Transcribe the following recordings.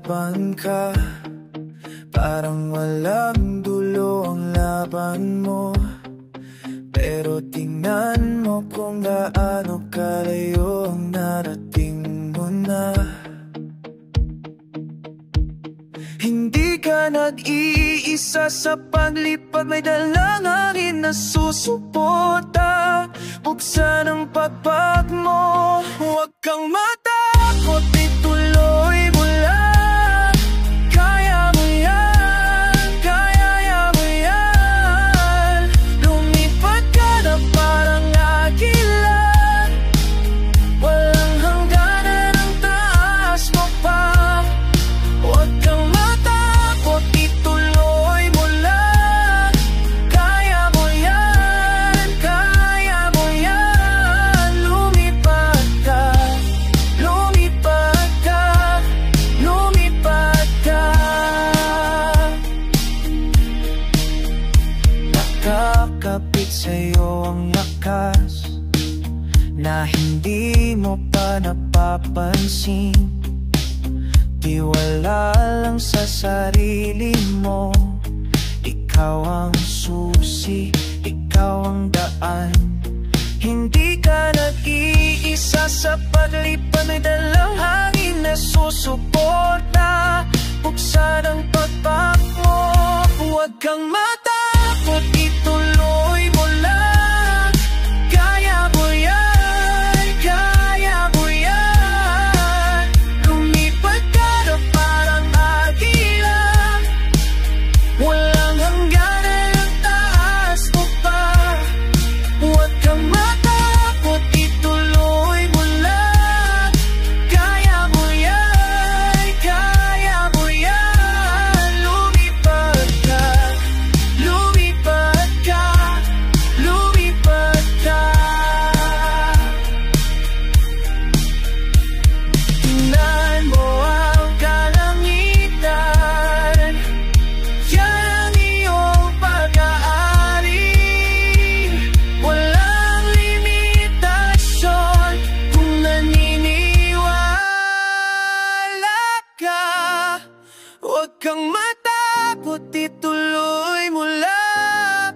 lumalaban ka. Parang walang dulo ang laban mo, pero tingnan mo kung gaano kalayo ang narating mo na. Hindi ka nag-iisa sa paglipad, may dalang hangin na susuporta. Buksan ang pagpag mo, huwag kang matakot, ituloy mo lang. Kaya mo yan, kaya mo yan. Lumipad ka na parang agila, walang hangganan ang taas mo pa. Huwag kang matakot, ituloy mo lang. Kaya mo yan, kaya mo yan. Lumipad ka, lumipad ka, lumipad ka. Nakakapit sa'yo ang lakas na hindi mo pa napapansin. Tiwala lang sa sarili mo, ikaw ang susi, ikaw ang daan. Hindi ka nag-iisa sa paglipad, may dalang hangin na susuporta. Buksan ang pagpag mo, huwag kang matakot, ituloy mo lang. Kaya mo yan, kaya mo yan. Lumipad ka na parang agila, walang hangganan ang taas mo pa. Huwag kang matakot, ituloy mo lang. Kaya mo yan, kaya mo yan. Lumipad ka, lumipad ka, lumipad ka. Tingnan mo ang kalangitan, yan ang iyong pag-aari. Walang limitasyon kung naniniwala ka. Huwag kang matakot, ituloy mo lang.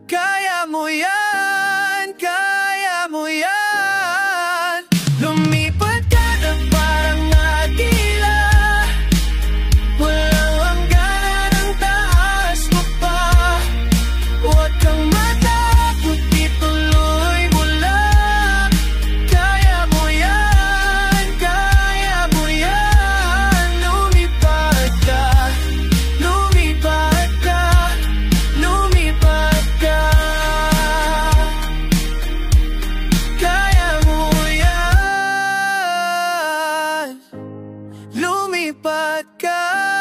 Kaya mo yan, kaya mo yan. Lumipad ka na parang agila, walang hangganan ang taas mo pa. Huwag kang matakot, ituloy mo lang. Kaya mo yan, kaya mo yan. Lumipad ka, lumipad ka, lumipad ka. Kaya mo yan, lumipad ka.